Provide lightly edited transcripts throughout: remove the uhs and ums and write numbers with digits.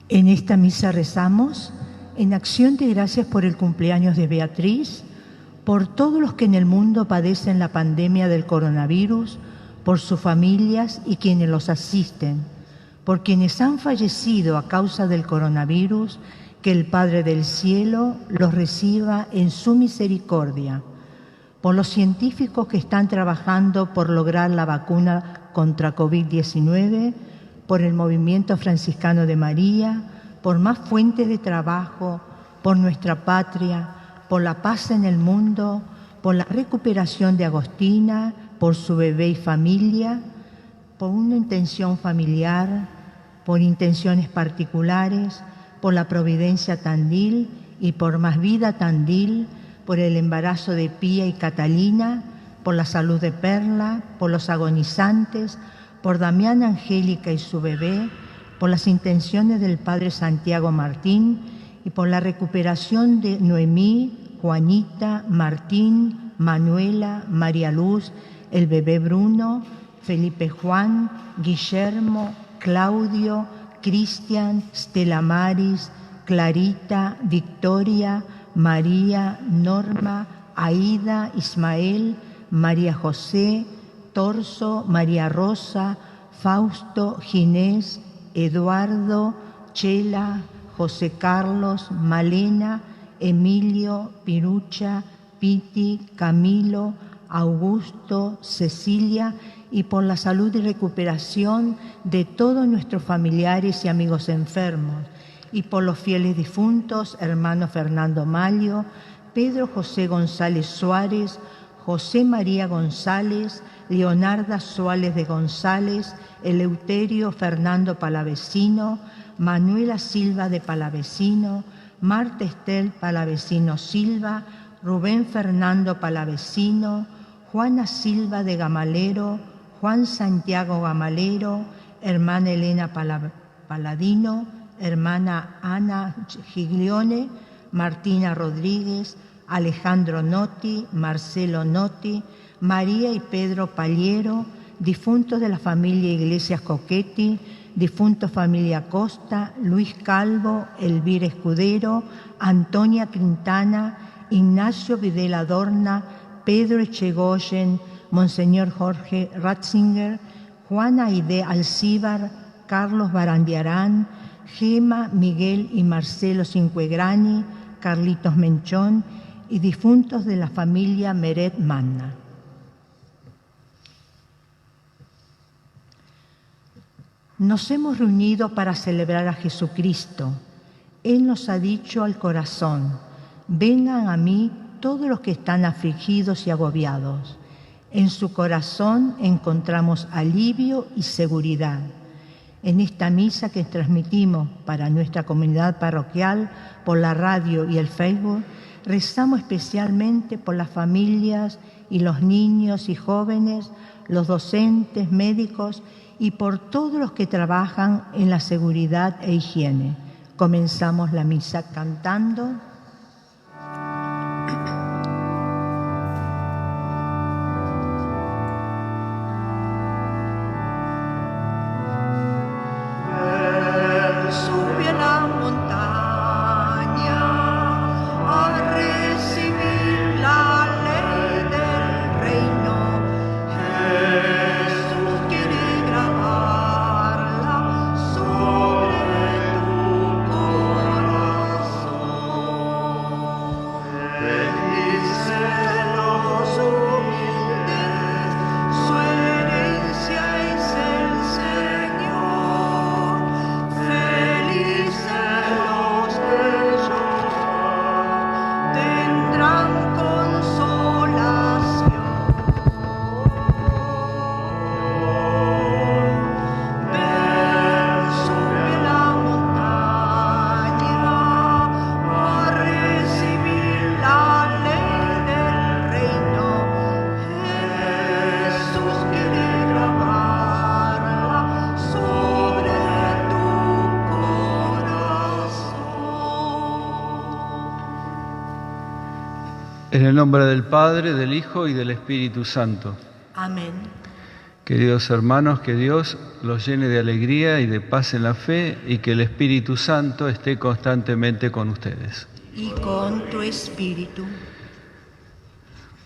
En esta misa rezamos en acción de gracias por el cumpleaños de Beatriz, por todos los que en el mundo padecen la pandemia del coronavirus, por sus familias y quienes los asisten, por quienes han fallecido a causa del coronavirus, que el Padre del Cielo los reciba en su misericordia, por los científicos que están trabajando por lograr la vacuna contra COVID-19, por el movimiento franciscano de María, por más fuentes de trabajo, por nuestra patria, por la paz en el mundo, por la recuperación de Agostina, por su bebé y familia, por una intención familiar, por intenciones particulares, por la providencia Tandil y por Más Vida Tandil, por el embarazo de Pía y Catalina, por la salud de Perla, por los agonizantes, por Damián, Angélica y su bebé, por las intenciones del Padre Santiago Martín y por la recuperación de Noemí, Juanita, Martín, Manuela, María Luz, el bebé Bruno, Felipe Juan, Guillermo, Claudio, Cristian, Stella Maris, Clarita, Victoria, María, Norma, Aida, Ismael, María José, Torso, María Rosa, Fausto, Ginés, Eduardo, Chela, José Carlos, Malena, Emilio, Pirucha, Piti, Camilo, Augusto, Cecilia, y por la salud y recuperación de todos nuestros familiares y amigos enfermos, y por los fieles difuntos, hermano Fernando Malio, Pedro José González Suárez, José María González, Leonarda Suárez de González, Eleuterio Fernando Palavecino, Manuela Silva de Palavecino, Marta Estel Palavecino Silva, Rubén Fernando Palavecino, Juana Silva de Gamalero, Juan Santiago Gamalero, hermana Elena Paladino, hermana Ana Giglione, Martina Rodríguez, Alejandro Notti, Marcelo Notti, María y Pedro Paliero, difuntos de la familia Iglesias Coquetti, difuntos familia Costa, Luis Calvo, Elvira Escudero, Antonia Quintana, Ignacio Videla Dorna, Pedro Echegoyen, Monseñor Jorge Ratzinger, Juana Aide Alcíbar, Carlos Barandiarán, Gema, Miguel y Marcelo Cinquegrani, Carlitos Menchón y difuntos de la familia Meret Manna. Nos hemos reunido para celebrar a Jesucristo. Él nos ha dicho al corazón: vengan a mí todos los que están afligidos y agobiados. En su corazón encontramos alivio y seguridad. En esta misa que transmitimos para nuestra comunidad parroquial por la radio y el Facebook, rezamos especialmente por las familias y los niños y jóvenes, los docentes, médicos y por todos los que trabajan en la seguridad e higiene. Comenzamos la misa cantando. En el nombre del Padre, del Hijo y del Espíritu Santo. Amén. Queridos hermanos, que Dios los llene de alegría y de paz en la fe y que el Espíritu Santo esté constantemente con ustedes. Y con tu espíritu.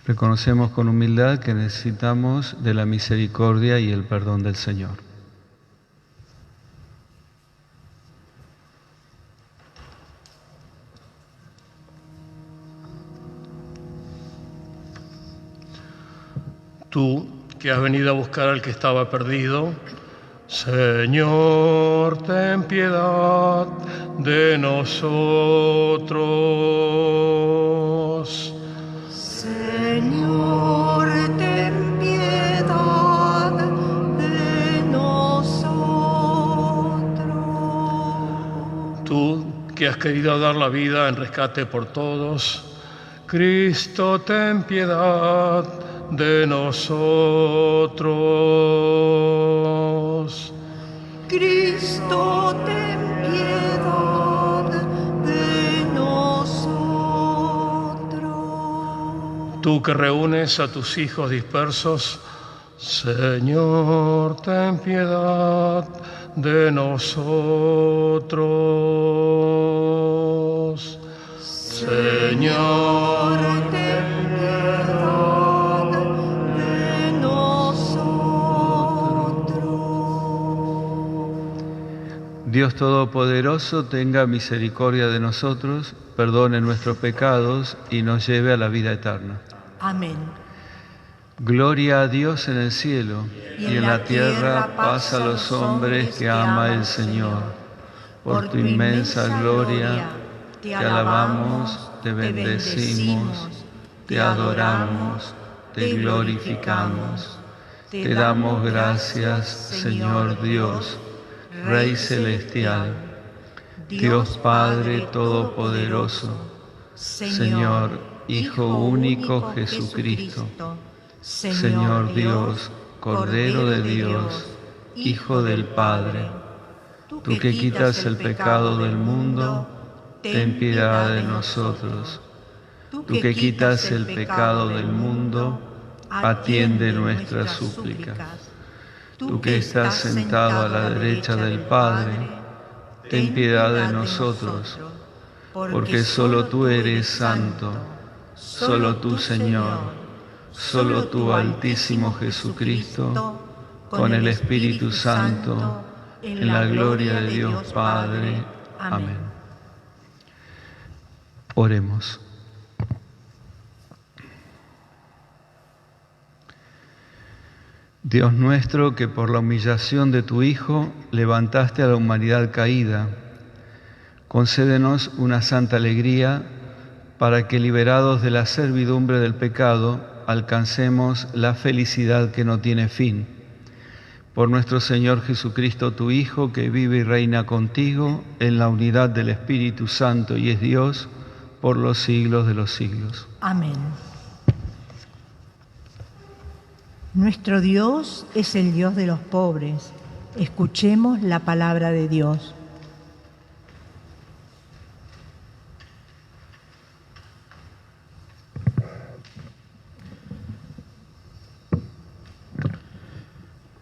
Reconocemos con humildad que necesitamos de la misericordia y el perdón del Señor. Tú, que has venido a buscar al que estaba perdido, Señor, ten piedad de nosotros. Señor, ten piedad de nosotros. Tú, que has querido dar la vida en rescate por todos, Cristo, ten piedad de nosotros. Cristo, ten piedad de nosotros. Tú que reúnes a tus hijos dispersos, Señor, ten piedad de nosotros. Señor, ten piedad de nosotros. Dios Todopoderoso tenga misericordia de nosotros, perdone nuestros pecados y nos lleve a la vida eterna. Amén. Gloria a Dios en el cielo y en la tierra paz a los hombres que ama el Señor. Por tu inmensa gloria te alabamos, te bendecimos, te adoramos, te glorificamos. Te damos gracias, Señor Dios, Rey celestial, Dios Padre Todopoderoso, Señor Hijo único Jesucristo, Señor Dios, Cordero de Dios, Hijo del Padre, tú que quitas el pecado del mundo, ten piedad de nosotros. Tú que quitas el pecado del mundo, atiende nuestras súplicas. Tú que estás sentado a la derecha del Padre, ten piedad de nosotros, porque solo tú eres santo, solo tú, Señor, solo tú, Altísimo Jesucristo, con el Espíritu Santo, en la gloria de Dios Padre. Amén. Oremos. Dios nuestro, que por la humillación de tu Hijo levantaste a la humanidad caída, concédenos una santa alegría para que, liberados de la servidumbre del pecado, alcancemos la felicidad que no tiene fin. Por nuestro Señor Jesucristo, tu Hijo, que vive y reina contigo en la unidad del Espíritu Santo y es Dios por los siglos de los siglos. Amén. Nuestro Dios es el Dios de los pobres. Escuchemos la palabra de Dios.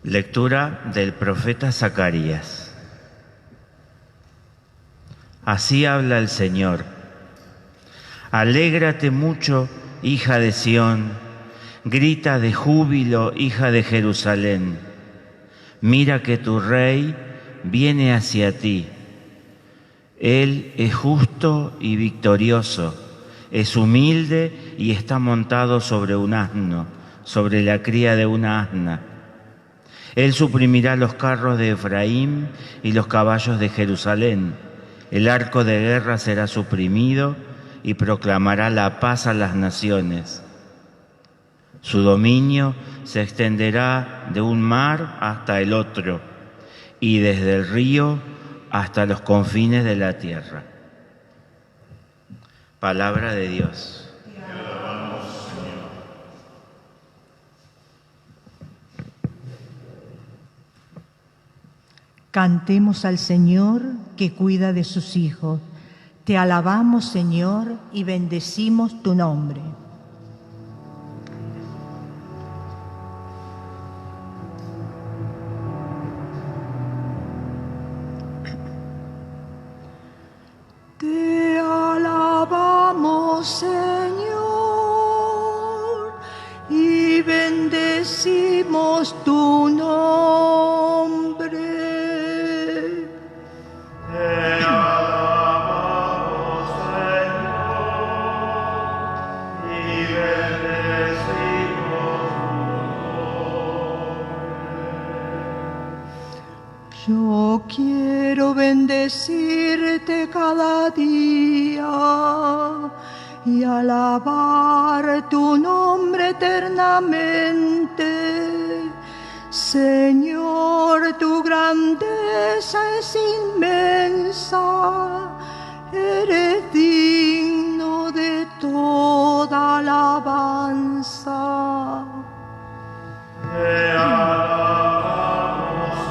Lectura del profeta Zacarías. Así habla el Señor. Alégrate mucho, hija de Sión. Grita de júbilo, hija de Jerusalén. Mira que tu rey viene hacia ti. Él es justo y victorioso, es humilde y está montado sobre un asno, sobre la cría de una asna. Él suprimirá los carros de Efraín y los caballos de Jerusalén. El arco de guerra será suprimido y proclamará la paz a las naciones. Su dominio se extenderá de un mar hasta el otro y desde el río hasta los confines de la tierra. Palabra de Dios. Te alabamos, Señor. Cantemos al Señor que cuida de sus hijos. Te alabamos, Señor, y bendecimos tu nombre. Te alabamos, Señor, y bendecimos tu nombre. Te alabamos, Señor, y bendecimos tu nombre. Yo quiero bendecirte cada día y alabar tu nombre eternamente. Señor, tu grandeza es inmensa, eres digno de toda alabanza. Te alabamos,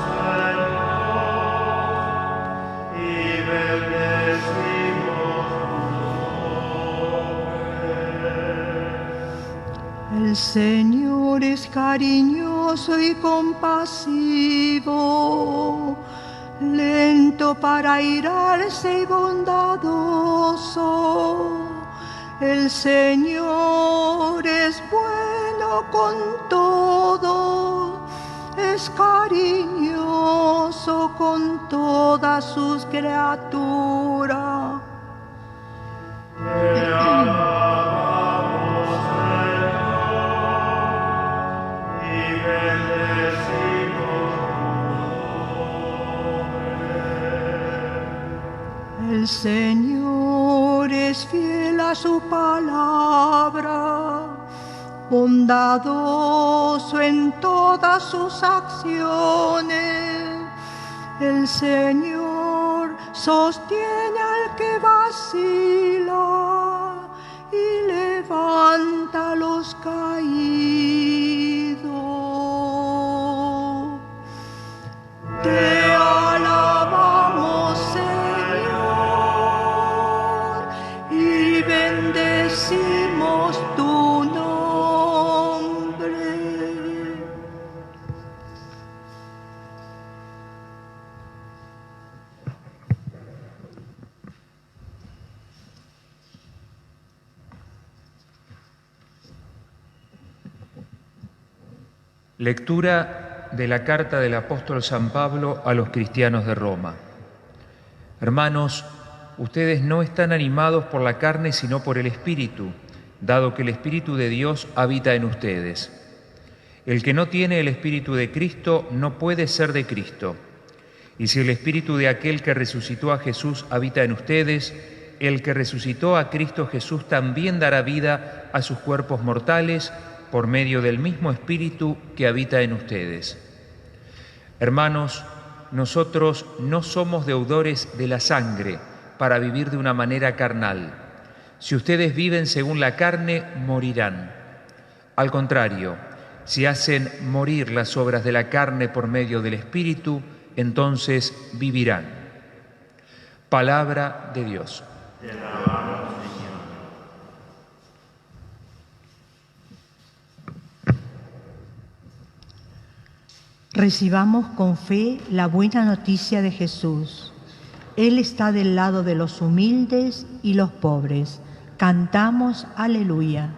Señor, y bendecimos tu nombre. El Señor es cariñoso y compasivo, lento para airarse y bondadoso. El Señor es bueno con todos, es cariñoso con todas sus criaturas. Te alabamos, Señor, y bendecimos tu nombre. El Señor es fiel a su palabra, bondadoso en todas sus acciones. El Señor sostiene al que vacila y levanta a los caídos. Te alabamos, Señor, y bendecimos tu nombre. Lectura de la carta del apóstol San Pablo a los cristianos de Roma. Hermanos, ustedes no están animados por la carne sino por el Espíritu, dado que el Espíritu de Dios habita en ustedes. El que no tiene el Espíritu de Cristo no puede ser de Cristo. Y si el Espíritu de aquel que resucitó a Jesús habita en ustedes, el que resucitó a Cristo Jesús también dará vida a sus cuerpos mortales por medio del mismo Espíritu que habita en ustedes. Hermanos, nosotros no somos deudores de la sangre para vivir de una manera carnal. Si ustedes viven según la carne, morirán. Al contrario, si hacen morir las obras de la carne por medio del Espíritu, entonces vivirán. Palabra de Dios. Te alabamos, Señor. Recibamos con fe la buena noticia de Jesús. Él está del lado de los humildes y los pobres. Cantamos aleluya.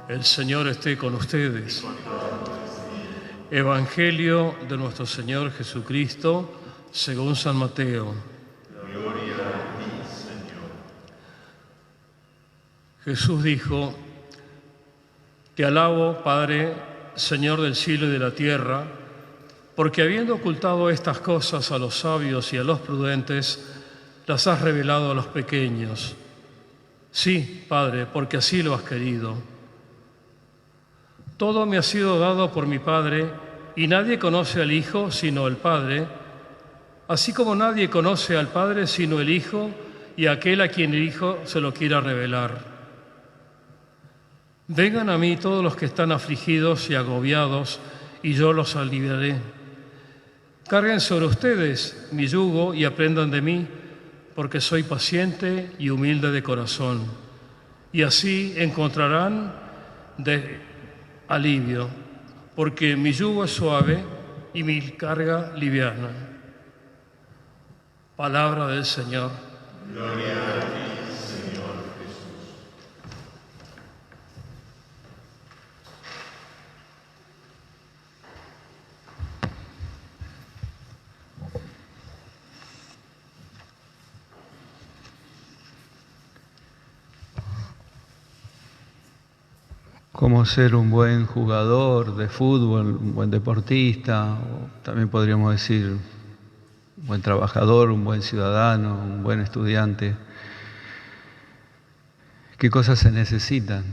El Señor esté con ustedes. Evangelio de nuestro Señor Jesucristo según San Mateo. Gloria a ti, Señor. Jesús dijo: Te alabo, Padre, Señor del cielo y de la tierra, porque habiendo ocultado estas cosas a los sabios y a los prudentes, las has revelado a los pequeños. Sí, Padre, porque así lo has querido. Todo me ha sido dado por mi Padre, y nadie conoce al Hijo sino el Padre, así como nadie conoce al Padre sino el Hijo y aquel a quien el Hijo se lo quiera revelar. Vengan a mí todos los que están afligidos y agobiados, y yo los aliviaré. Carguen sobre ustedes mi yugo y aprendan de mí, porque soy paciente y humilde de corazón, y así encontrarán alivio, porque mi yugo es suave y mi carga liviana. Palabra del Señor. Gloria a ti, Señor Jesús. Cómo ser un buen jugador de fútbol, un buen deportista, o también podríamos decir un buen trabajador, un buen ciudadano, un buen estudiante. ¿Qué cosas se necesitan?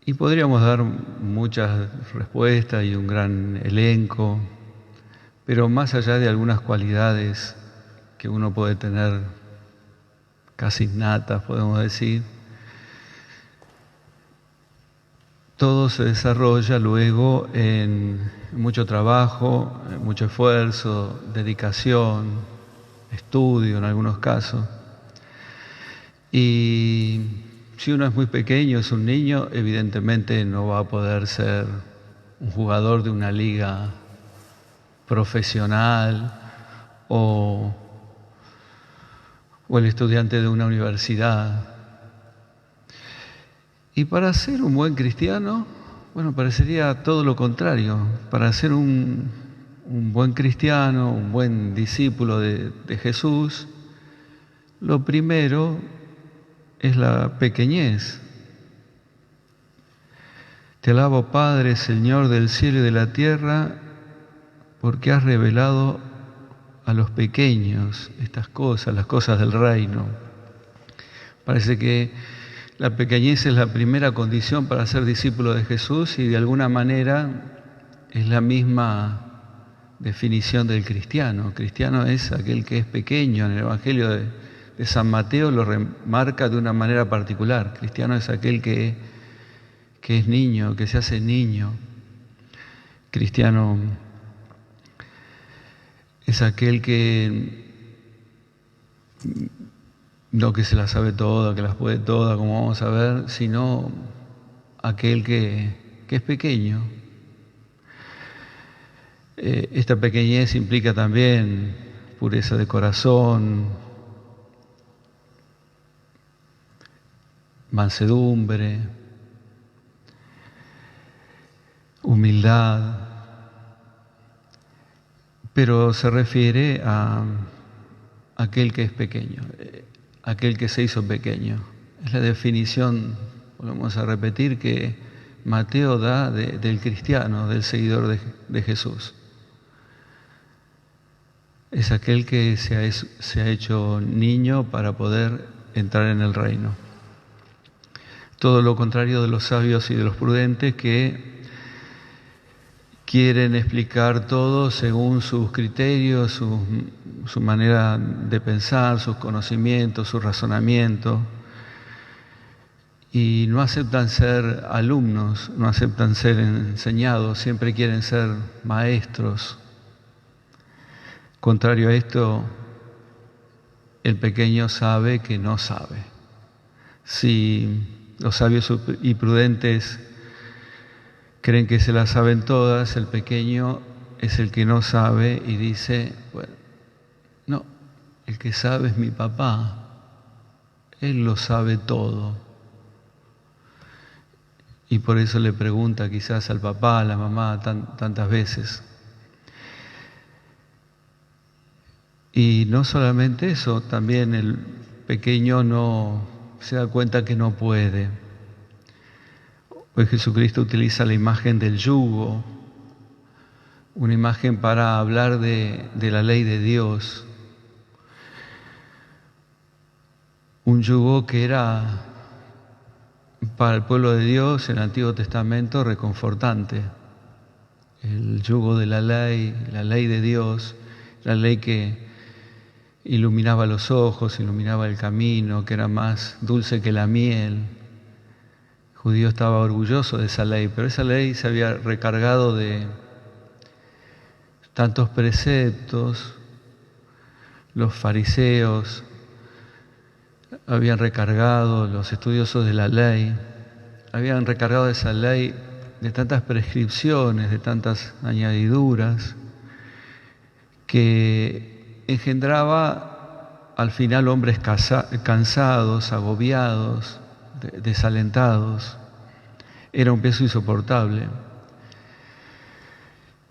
Y podríamos dar muchas respuestas y un gran elenco, pero más allá de algunas cualidades que uno puede tener casi innatas, podemos decir, todo se desarrolla luego en mucho trabajo, mucho esfuerzo, dedicación, estudio en algunos casos. Y si uno es muy pequeño, es un niño, evidentemente no va a poder ser un jugador de una liga profesional o el estudiante de una universidad. Y para ser un buen cristiano, bueno, parecería todo lo contrario. Para ser un buen cristiano, un buen discípulo de Jesús, lo primero es la pequeñez. Te alabo, Padre, Señor del cielo y de la tierra, porque has revelado a los pequeños estas cosas, las cosas del reino. Parece que la pequeñez es la primera condición para ser discípulo de Jesús y de alguna manera es la misma definición del cristiano. Cristiano es aquel que es pequeño. En el Evangelio de San Mateo lo remarca de una manera particular. Cristiano es aquel que es niño, que se hace niño. Cristiano es aquel que no que se las sabe todas, que las puede todas, como vamos a ver, sino aquel que es pequeño. Esta pequeñez implica también pureza de corazón, mansedumbre, humildad, pero se refiere a aquel que es pequeño. Aquel que se hizo pequeño. Es la definición, volvemos a repetir, que Mateo da del cristiano, del seguidor de Jesús. Es aquel que se ha hecho niño para poder entrar en el reino. Todo lo contrario de los sabios y de los prudentes que quieren explicar todo según sus criterios, su manera de pensar, sus conocimientos, su razonamiento, y no aceptan ser alumnos, no aceptan ser enseñados, siempre quieren ser maestros. Contrario a esto, el pequeño sabe que no sabe. Si los sabios y prudentes creen que se las saben todas, el pequeño es el que no sabe y dice, bueno, no, el que sabe es mi papá, él lo sabe todo. Y por eso le pregunta quizás al papá, a la mamá, tantas veces. Y no solamente eso, también el pequeño no se da cuenta que no puede. Hoy Jesucristo utiliza la imagen del yugo, una imagen para hablar de la ley de Dios. Un yugo que era para el pueblo de Dios, el Antiguo Testamento, reconfortante. El yugo de la ley de Dios, la ley que iluminaba los ojos, iluminaba el camino, que era más dulce que la miel. El judío estaba orgulloso de esa ley, pero esa ley se había recargado de tantos preceptos. Los fariseos habían recargado, los estudiosos de la ley, habían recargado esa ley de tantas prescripciones, de tantas añadiduras, que engendraba al final hombres cansados, agobiados, desalentados. Era un peso insoportable.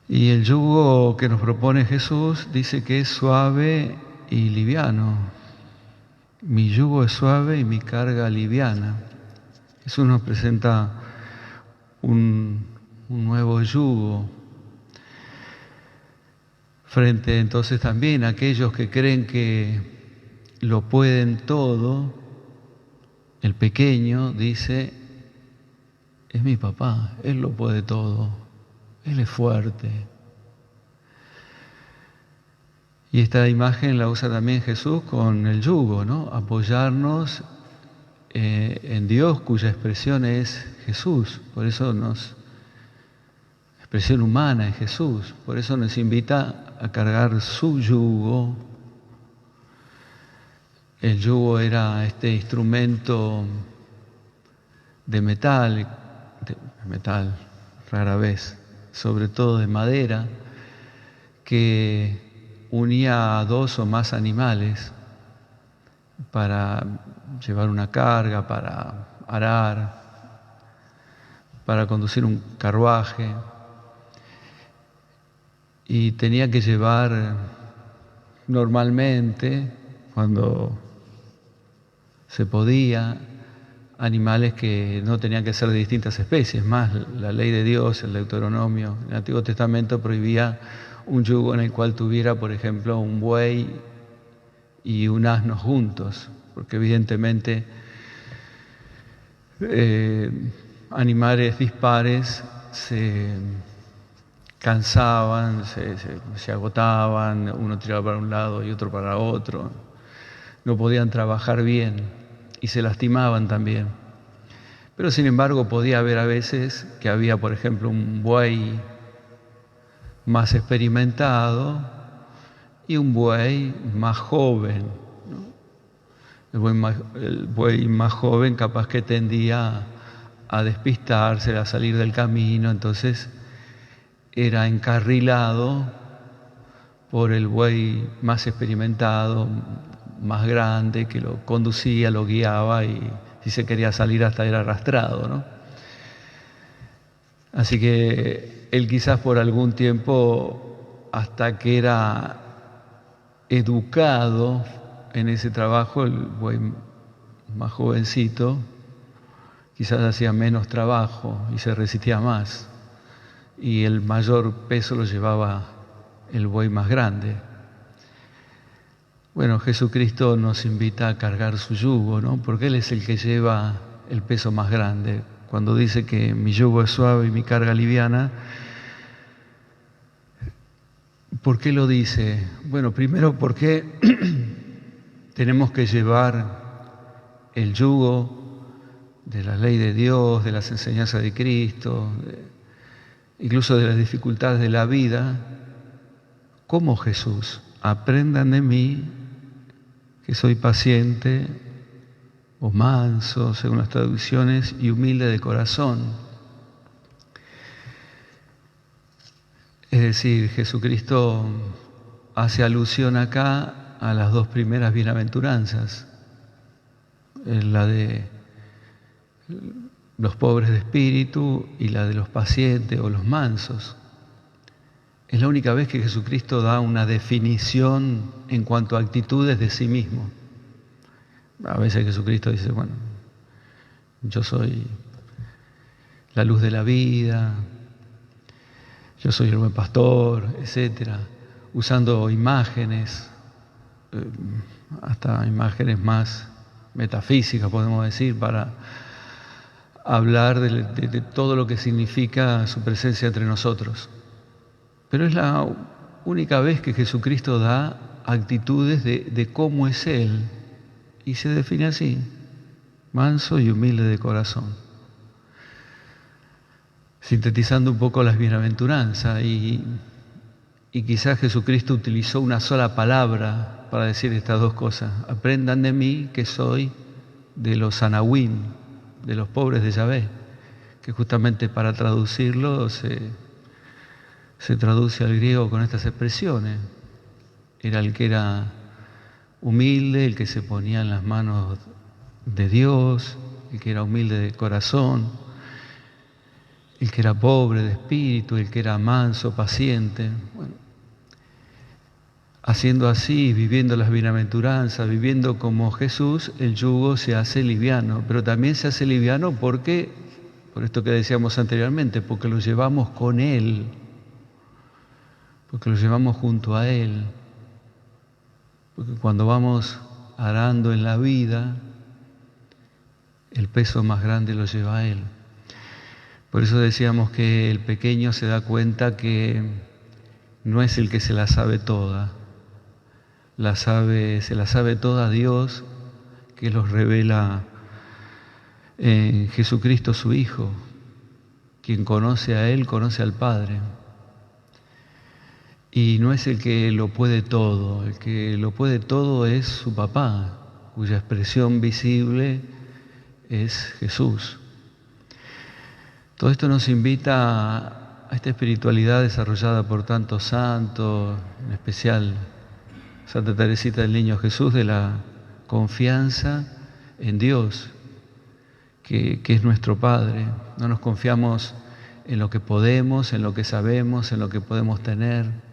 Y el yugo que nos propone Jesús dice que es suave y liviano. Mi yugo es suave y mi carga liviana. Jesús nos presenta un nuevo yugo frente entonces también a aquellos que creen que lo pueden todo. El pequeño dice, es mi papá, él lo puede todo, él es fuerte. Y esta imagen la usa también Jesús con el yugo, ¿no? Apoyarnos en Dios, cuya expresión es Jesús. Por eso expresión humana es Jesús. Por eso nos invita a cargar su yugo. El yugo era este instrumento de metal, rara vez, sobre todo de madera, que unía a dos o más animales para llevar una carga, para arar, para conducir un carruaje. Y tenía que llevar normalmente, cuando se podía, animales que no tenían que ser de distintas especies. Más la ley de Dios, el Deuteronomio, el Antiguo Testamento prohibía un yugo en el cual tuviera, por ejemplo, un buey y un asno juntos, porque evidentemente animales dispares se cansaban, se agotaban, uno tiraba para un lado y otro para otro, no podían trabajar bien y se lastimaban también. Pero sin embargo podía haber a veces que había, por ejemplo, un buey más experimentado y un buey más joven, ¿no? El buey más joven capaz que tendía a despistarse, a salir del camino, entonces era encarrilado por el buey más experimentado, más grande, que lo conducía, lo guiaba y si se quería salir hasta era arrastrado, ¿no? Así que él quizás por algún tiempo, hasta que era educado en ese trabajo, el buey más jovencito, quizás hacía menos trabajo y se resistía más. Y el mayor peso lo llevaba el buey más grande. Bueno, Jesucristo nos invita a cargar su yugo, ¿no? Porque Él es el que lleva el peso más grande. Cuando dice que mi yugo es suave y mi carga liviana, ¿por qué lo dice? Bueno, primero porque tenemos que llevar el yugo de la ley de Dios, de las enseñanzas de Cristo, incluso de las dificultades de la vida, como Jesús. Aprendan de mí, que soy paciente o manso, según las traducciones, y humilde de corazón. Es decir, Jesucristo hace alusión acá a las dos primeras bienaventuranzas, la de los pobres de espíritu y la de los pacientes o los mansos. Es la única vez que Jesucristo da una definición en cuanto a actitudes de sí mismo. A veces Jesucristo dice, bueno, yo soy la luz de la vida, yo soy el buen pastor, etcétera, usando imágenes, hasta imágenes más metafísicas, podemos decir, para hablar de todo lo que significa su presencia entre nosotros. Pero es la única vez que Jesucristo da actitudes de cómo es Él, y se define así: manso y humilde de corazón. Sintetizando un poco las bienaventuranzas, y quizás Jesucristo utilizó una sola palabra para decir estas dos cosas: aprendan de mí que soy de los anahuín, de los pobres de Yahvé, que justamente para traducirlo se traduce al griego con estas expresiones. Era el que era humilde, el que se ponía en las manos de Dios, el que era humilde de corazón, el que era pobre de espíritu, el que era manso, paciente. Bueno, haciendo así, viviendo las bienaventuranzas, viviendo como Jesús, el yugo se hace liviano, pero también se hace liviano porque, por esto que decíamos anteriormente, porque lo llevamos con Él, porque lo llevamos junto a Él, porque cuando vamos arando en la vida, el peso más grande lo lleva a Él. Por eso decíamos que el pequeño se da cuenta que no es el que se la sabe toda, se la sabe toda Dios, que los revela en Jesucristo su Hijo. Quien conoce a Él, conoce al Padre. Y no es el que lo puede todo, el que lo puede todo es su papá, cuya expresión visible es Jesús. Todo esto nos invita a esta espiritualidad desarrollada por tantos santos, en especial Santa Teresita del Niño Jesús, de la confianza en Dios, que es nuestro Padre. No nos confiamos en lo que podemos, en lo que sabemos, en lo que podemos tener,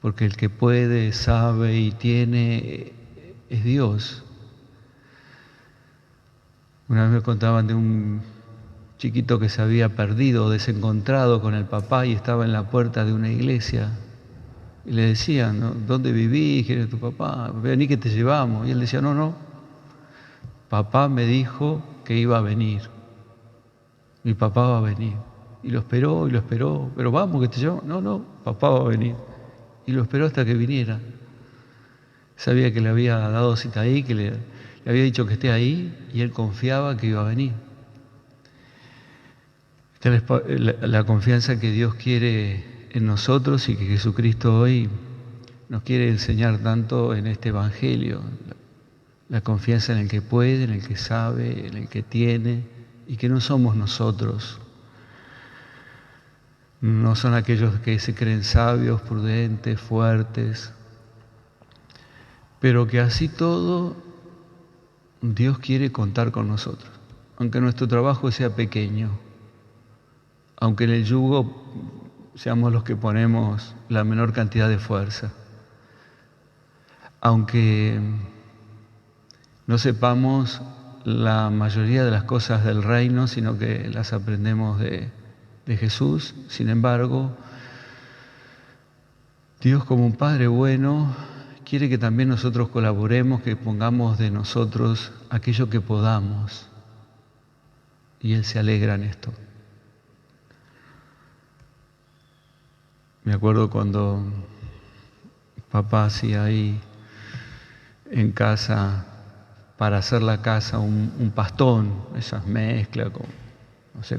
porque el que puede, sabe y tiene es Dios. Una vez me contaban de un chiquito que se había perdido, desencontrado con el papá, y estaba en la puerta de una iglesia. Y le decían, ¿no? ¿Dónde vivís? ¿Quién es tu papá? Vení que te llevamos. Y él decía, no, papá me dijo que iba a venir. Mi papá va a venir. Y lo esperó, pero vamos que te llevamos. No, papá va a venir. Y lo esperó hasta que viniera. Sabía que le había dado cita ahí, que le había dicho que esté ahí, y él confiaba que iba a venir. Esta es la confianza que Dios quiere en nosotros y que Jesucristo hoy nos quiere enseñar tanto en este Evangelio. La confianza en el que puede, en el que sabe, en el que tiene, y que no somos nosotros. No son aquellos que se creen sabios, prudentes, fuertes, pero que así todo Dios quiere contar con nosotros, aunque nuestro trabajo sea pequeño, aunque en el yugo seamos los que ponemos la menor cantidad de fuerza, aunque no sepamos la mayoría de las cosas del reino, sino que las aprendemos de Jesús. Sin embargo, Dios, como un Padre bueno, quiere que también nosotros colaboremos, que pongamos de nosotros aquello que podamos, y Él se alegra en esto. Me acuerdo cuando papá hacía ahí en casa, para hacer la casa, un pastón, esas mezclas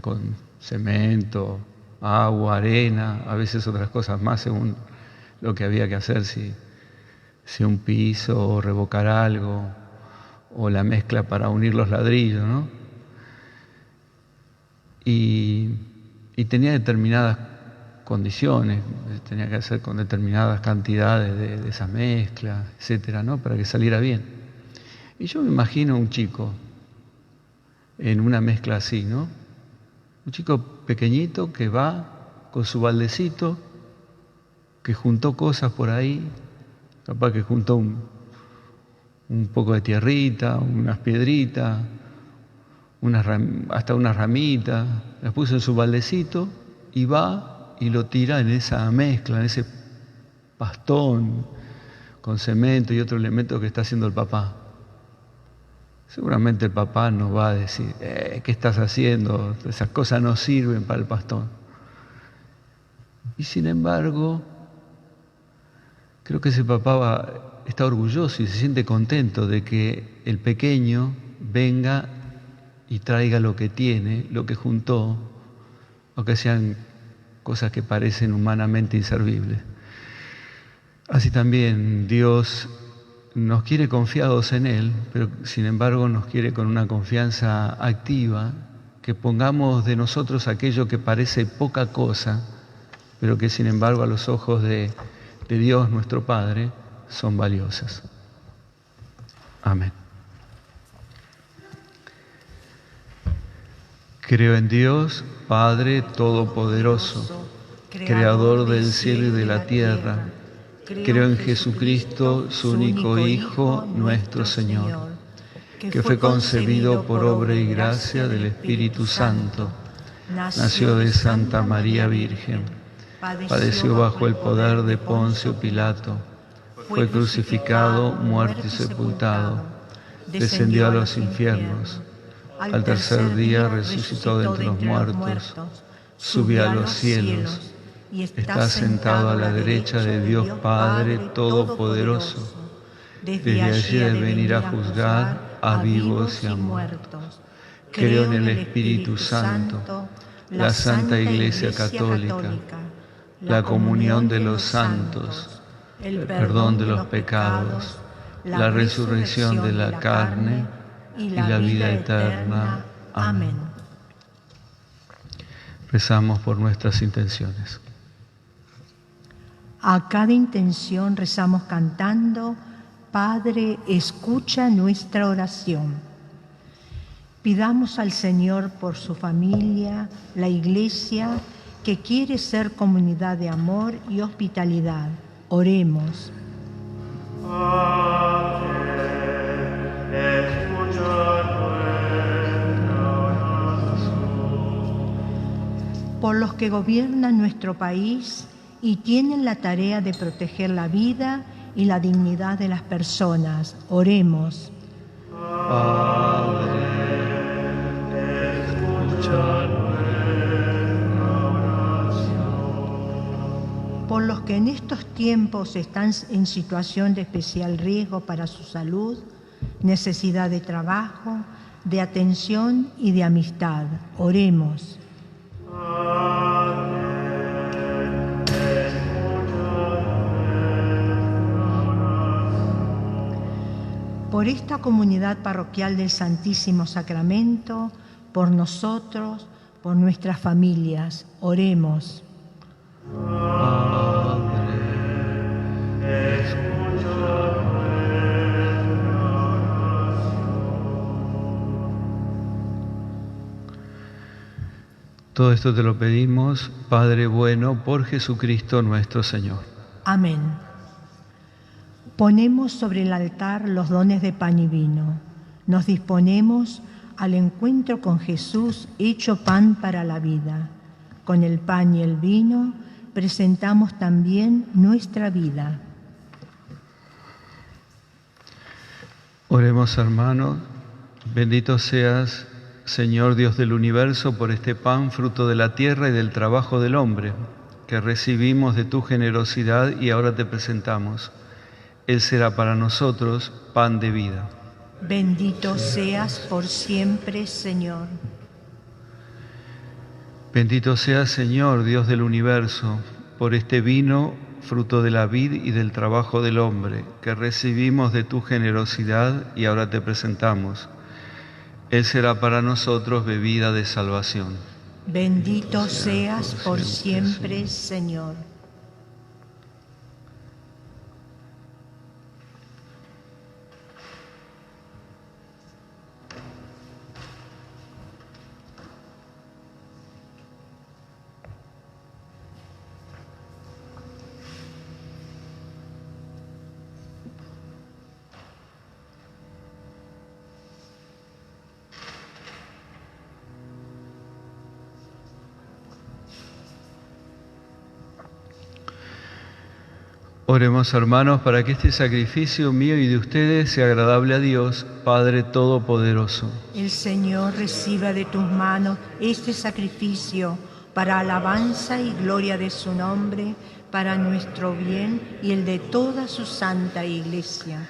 con cemento, agua, arena, a veces otras cosas más según lo que había que hacer, si un piso o revocar algo, o la mezcla para unir los ladrillos, ¿no? Y tenía determinadas condiciones, tenía que hacer con determinadas cantidades de esa mezcla, etcétera, ¿no? Para que saliera bien. Y yo me imagino un chico en una mezcla así, ¿no? Un chico pequeñito que va con su baldecito, que juntó cosas por ahí, capaz que juntó un poco de tierrita, unas piedritas, hasta unas ramitas, las puso en su baldecito y va y lo tira en esa mezcla, en ese pastón con cemento y otro elemento que está haciendo el papá. Seguramente el papá nos va a decir, ¿qué estás haciendo? Esas cosas no sirven para el pastor. Y sin embargo, creo que ese papá está orgulloso y se siente contento de que el pequeño venga y traiga lo que tiene, lo que juntó, aunque sean cosas que parecen humanamente inservibles. Así también Dios nos quiere confiados en Él, pero sin embargo nos quiere con una confianza activa, que pongamos de nosotros aquello que parece poca cosa, pero que sin embargo a los ojos de Dios nuestro Padre son valiosas. Amén. Creo en Dios, Padre Todopoderoso, Creador del cielo y de la tierra. Creo en Jesucristo, su único Hijo, nuestro Señor, que fue concebido por obra y gracia del Espíritu Santo. Nació de Santa María Virgen. Padeció bajo el poder de Poncio Pilato. Fue crucificado, muerto y sepultado. Descendió a los infiernos. Al tercer día resucitó de entre los muertos. Subió a los cielos. Está sentado a la derecha de Dios Padre Todopoderoso. Desde allí de venir a juzgar a vivos y a muertos. Creo en el Espíritu Santo, la Santa Iglesia Católica, la comunión de los santos, el perdón de los pecados, la resurrección de la carne y la vida eterna. Amén. Rezamos por nuestras intenciones. A cada intención rezamos cantando: Padre, escucha nuestra oración. Pidamos al Señor por su familia, la Iglesia, que quiere ser comunidad de amor y hospitalidad. Oremos. Padre, escucha nuestra oración. Por los que gobiernan nuestro país y tienen la tarea de proteger la vida y la dignidad de las personas. Oremos. Padre, escucha nuestra oración. Por los que en estos tiempos están en situación de especial riesgo para su salud, necesidad de trabajo, de atención y de amistad. Oremos. Por esta comunidad parroquial del Santísimo Sacramento, por nosotros, por nuestras familias, oremos. Padre, escucha nuestra oración. Todo esto te lo pedimos, Padre bueno, por Jesucristo nuestro Señor. Amén. Ponemos sobre el altar los dones de pan y vino. Nos disponemos al encuentro con Jesús, hecho pan para la vida. Con el pan y el vino presentamos también nuestra vida. Oremos, hermanos. Bendito seas, Señor Dios del universo, por este pan, fruto de la tierra y del trabajo del hombre, que recibimos de tu generosidad y ahora te presentamos. Él será para nosotros pan de vida. Bendito seas por siempre, Señor. Bendito seas, Señor, Dios del universo, por este vino, fruto de la vid y del trabajo del hombre, que recibimos de tu generosidad y ahora te presentamos. Él será para nosotros bebida de salvación. Bendito seas por siempre, Señor. Oremos, hermanos, para que este sacrificio mío y de ustedes sea agradable a Dios, Padre Todopoderoso. El Señor reciba de tus manos este sacrificio para alabanza y gloria de su nombre, para nuestro bien y el de toda su santa Iglesia.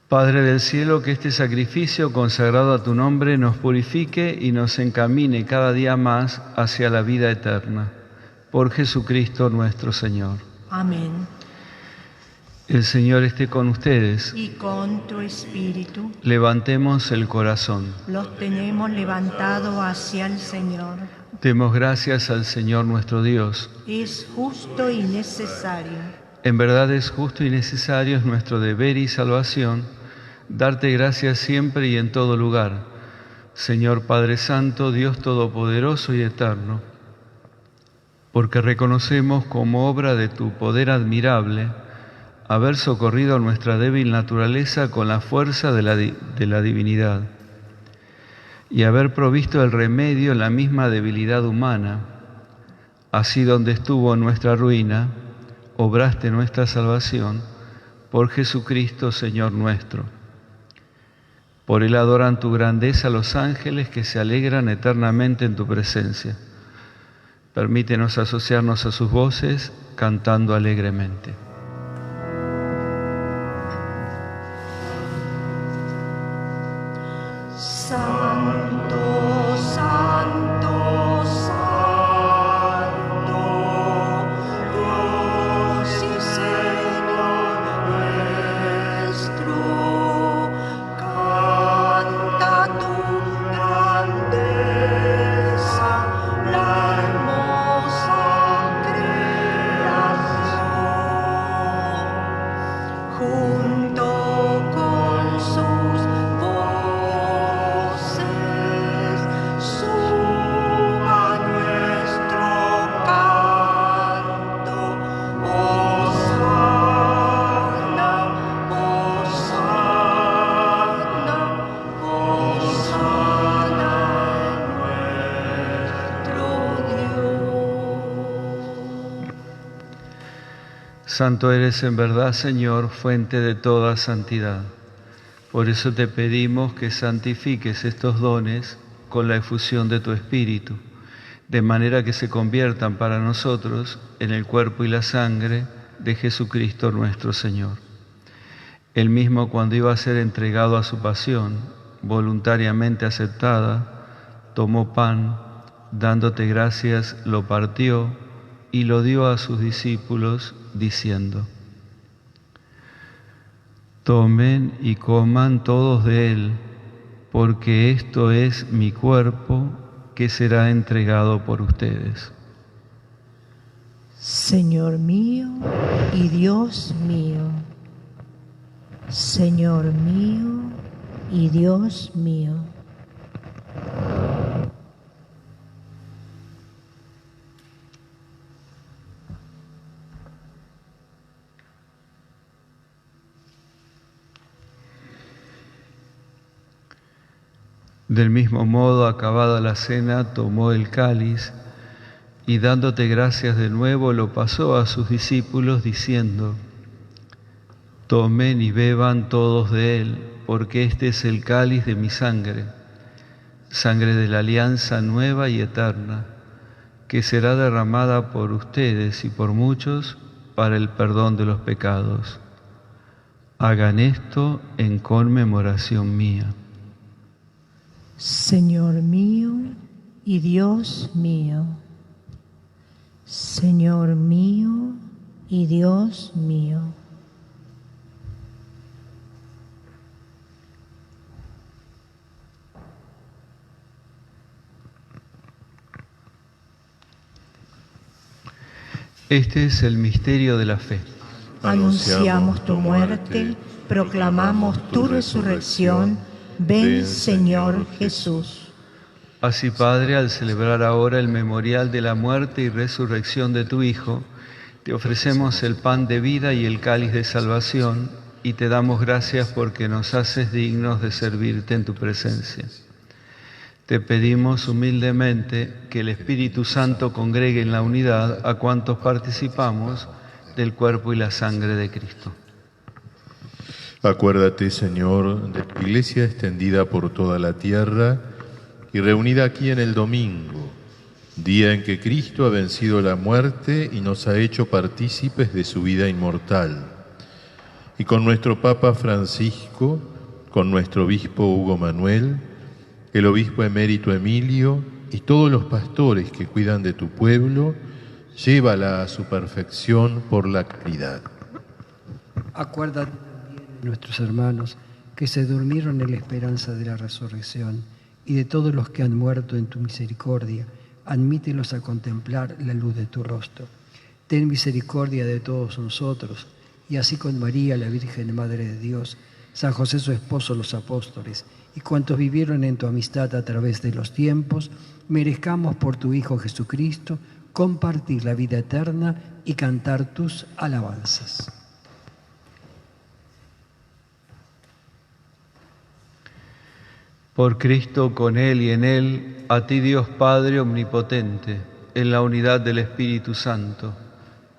Padre del cielo, que este sacrificio consagrado a tu nombre nos purifique y nos encamine cada día más hacia la vida eterna. Por Jesucristo nuestro Señor. Amén. El Señor esté con ustedes. Y con tu espíritu Levantemos el corazón. los tenemos levantado hacia el Señor. Demos gracias al Señor nuestro Dios. Es justo y necesario. En verdad es justo y necesario, es nuestro deber y salvación, darte gracias siempre y en todo lugar. Señor Padre Santo, Dios Todopoderoso y Eterno, porque reconocemos como obra de tu poder admirable haber socorrido a nuestra débil naturaleza con la fuerza de la divinidad y haber provisto el remedio en la misma debilidad humana. Así, donde estuvo nuestra ruina, obraste nuestra salvación por Jesucristo, Señor nuestro. Por Él adoran tu grandeza los ángeles que se alegran eternamente en tu presencia. Permítenos asociarnos a sus voces cantando alegremente. Santo, santo, santo, Dios y Señor nuestro, canta tu grandeza, la hermosa creación, junto con sus voces, suba nuestro canto, Hosana, Hosana, Hosana nuestro Dios. Santo eres en verdad, Señor, fuente de toda santidad. Por eso te pedimos que santifiques estos dones con la efusión de tu Espíritu, de manera que se conviertan para nosotros en el cuerpo y la sangre de Jesucristo nuestro Señor. Él mismo, cuando iba a ser entregado a su pasión, voluntariamente aceptada, tomó pan, dándote gracias, lo partió y lo dio a sus discípulos, diciendo: Tomen y coman todos de él, porque esto es mi cuerpo que será entregado por ustedes. Señor mío y Dios mío, Señor mío y Dios mío. Del mismo modo, acabada la cena, tomó el cáliz y dándote gracias de nuevo, lo pasó a sus discípulos diciendo: Tomen y beban todos de él, porque este es el cáliz de mi sangre, sangre de la alianza nueva y eterna, que será derramada por ustedes y por muchos para el perdón de los pecados. Hagan esto en conmemoración mía. Señor mío y Dios mío, Señor mío y Dios mío. Este es el misterio de la fe. Anunciamos tu muerte, proclamamos tu resurrección. Ven, Señor Jesús. Así, Padre, al celebrar ahora el memorial de la muerte y resurrección de tu Hijo, te ofrecemos el pan de vida y el cáliz de salvación, y te damos gracias porque nos haces dignos de servirte en tu presencia. Te pedimos humildemente que el Espíritu Santo congregue en la unidad a cuantos participamos del cuerpo y la sangre de Cristo. Acuérdate, Señor, de tu Iglesia extendida por toda la tierra y reunida aquí en el domingo, día en que Cristo ha vencido la muerte y nos ha hecho partícipes de su vida inmortal. Y con nuestro Papa Francisco, con nuestro obispo Hugo Manuel, el obispo emérito Emilio y todos los pastores que cuidan de tu pueblo, llévala a su perfección por la caridad. Acuérdate también de nuestros hermanos que se durmieron en la esperanza de la resurrección y de todos los que han muerto en tu misericordia. Admítelos a contemplar la luz de tu rostro. Ten misericordia de todos nosotros, y así con María, la Virgen Madre de Dios, San José su esposo, los apóstoles, y cuantos vivieron en tu amistad a través de los tiempos, merezcamos por tu Hijo Jesucristo compartir la vida eterna y cantar tus alabanzas. Por Cristo, con Él y en Él, a ti Dios Padre Omnipotente, en la unidad del Espíritu Santo,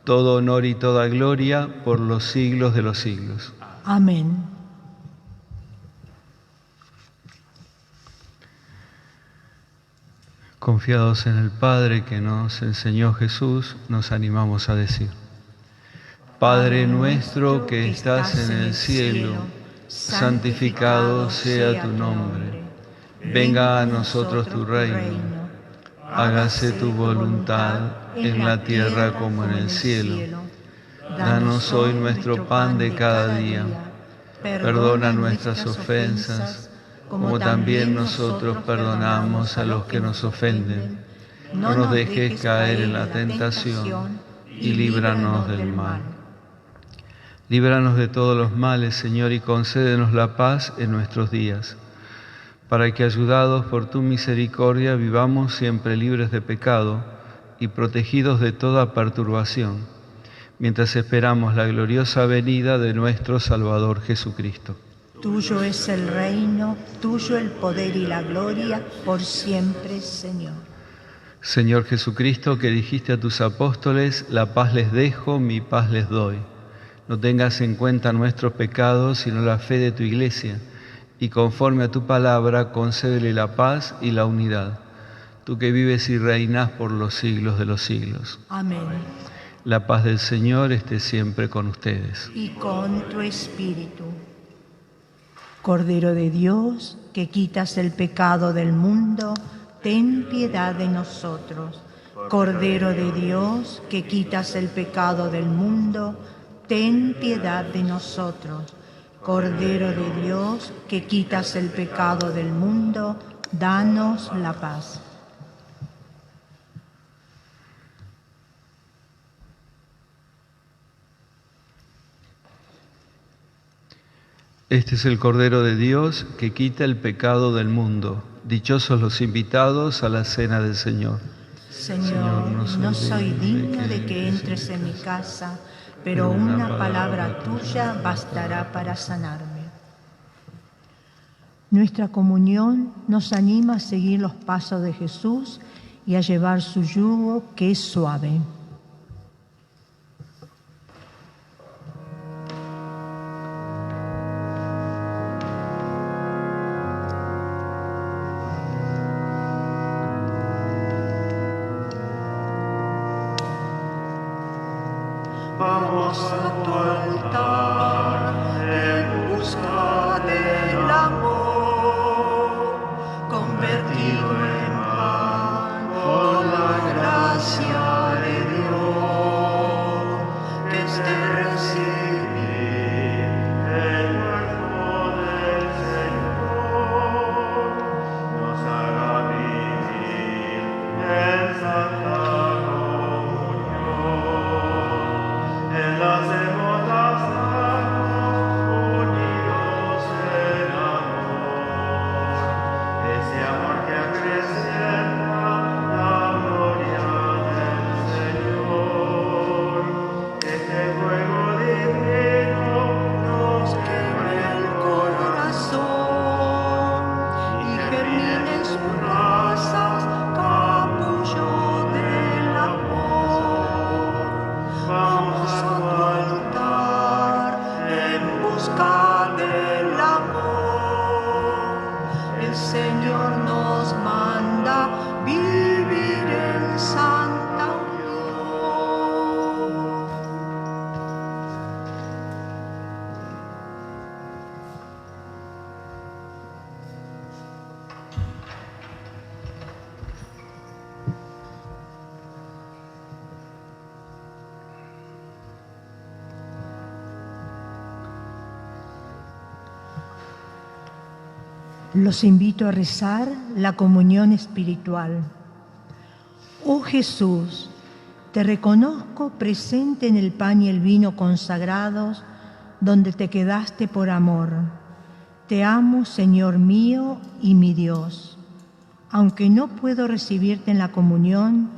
todo honor y toda gloria por los siglos de los siglos. Amén. Confiados en el Padre que nos enseñó Jesús, nos animamos a decir: Padre nuestro que estás en el cielo, santificado sea tu nombre. Venga a nosotros tu reino. Hágase tu voluntad en la tierra como en el cielo. Danos hoy nuestro pan de cada día. Perdona nuestras ofensas, como también nosotros perdonamos a los que nos ofenden. No nos dejes caer en la tentación y líbranos del mal. Líbranos de todos los males, Señor, y concédenos la paz en nuestros días, para que, ayudados por tu misericordia, vivamos siempre libres de pecado y protegidos de toda perturbación, mientras esperamos la gloriosa venida de nuestro Salvador Jesucristo. Tuyo es el reino, tuyo el poder y la gloria, por siempre, Señor. Señor Jesucristo, que dijiste a tus apóstoles: la paz les dejo, mi paz les doy. No tengas en cuenta nuestros pecados, sino la fe de tu Iglesia, y conforme a tu palabra, concédele la paz y la unidad. Tú que vives y reinas por los siglos de los siglos. Amén. La paz del Señor esté siempre con ustedes. Y con tu espíritu. Cordero de Dios, que quitas el pecado del mundo, ten piedad de nosotros. Cordero de Dios, que quitas el pecado del mundo, ten piedad de nosotros. Cordero de Dios, que quitas el pecado del mundo, danos la paz. Este es el Cordero de Dios que quita el pecado del mundo. Dichosos los invitados a la cena del Señor. Señor, no soy digno de que entres en mi casa, pero una palabra tuya bastará para sanarme. Nuestra comunión nos anima a seguir los pasos de Jesús y a llevar su yugo, que es suave. Vamos a tu altar en busca del amor, convertido en pan por la gracia de Dios, que este recibir el cuerpo del Señor, nos haga vivir en santa en las devotas manos unidos Los invito a rezar la comunión espiritual. Oh Jesús, te reconozco presente en el pan y el vino consagrados, donde te quedaste por amor. Te amo, Señor mío y mi Dios. Aunque no puedo recibirte en la comunión,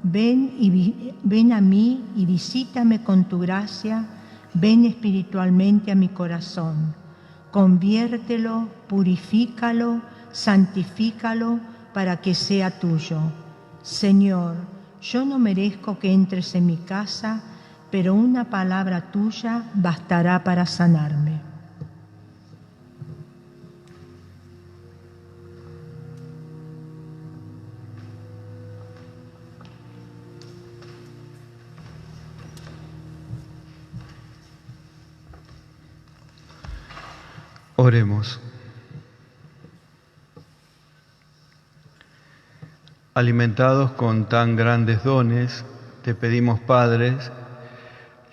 ven a mí y visítame con tu gracia, ven espiritualmente a mi corazón. Conviértelo, purifícalo, santifícalo para que sea tuyo. Señor, yo no merezco que entres en mi casa, pero una palabra tuya bastará para sanarme. Oremos. Alimentados con tan grandes dones, te pedimos, Padre,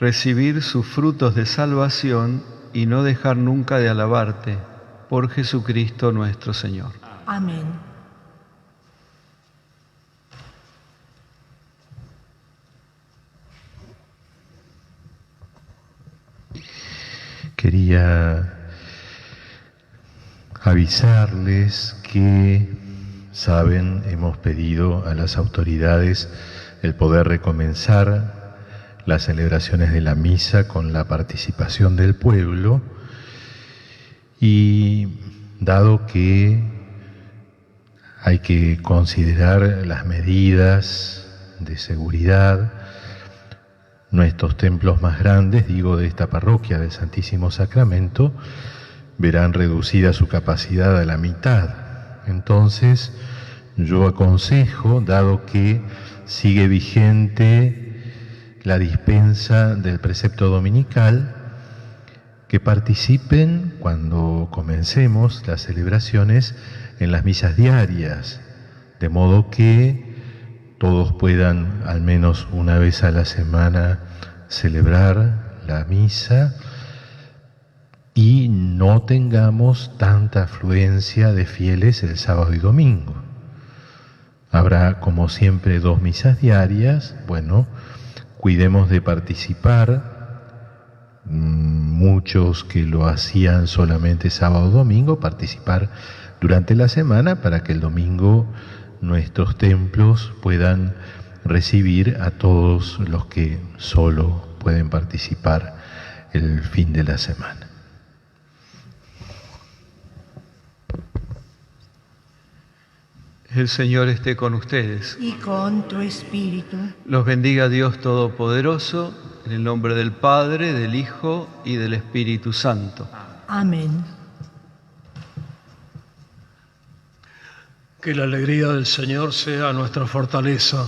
recibir sus frutos de salvación y no dejar nunca de alabarte, por Jesucristo nuestro Señor. Amén. Quería avisarles que, saben, hemos pedido a las autoridades el poder recomenzar las celebraciones de la misa con la participación del pueblo, y dado que hay que considerar las medidas de seguridad, nuestros templos más grandes, digo de esta parroquia del Santísimo Sacramento, verán reducida su capacidad a la mitad. Entonces, yo aconsejo, dado que sigue vigente la dispensa del precepto dominical, que participen cuando comencemos las celebraciones en las misas diarias, de modo que todos puedan al menos una vez a la semana celebrar la misa y no tengamos tanta afluencia de fieles el sábado y domingo. Habrá, como siempre, 2 misas diarias. Bueno, cuidemos de participar. Muchos que lo hacían solamente sábado o domingo, participar durante la semana para que el domingo nuestros templos puedan recibir a todos los que solo pueden participar el fin de la semana. El Señor esté con ustedes. Y con tu espíritu. Los bendiga Dios Todopoderoso, en el nombre del Padre, del Hijo y del Espíritu Santo. Amén. Que la alegría del Señor sea nuestra fortaleza.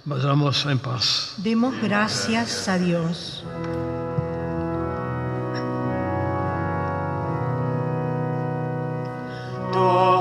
Vayamos en paz. Demos gracias a Dios. Todo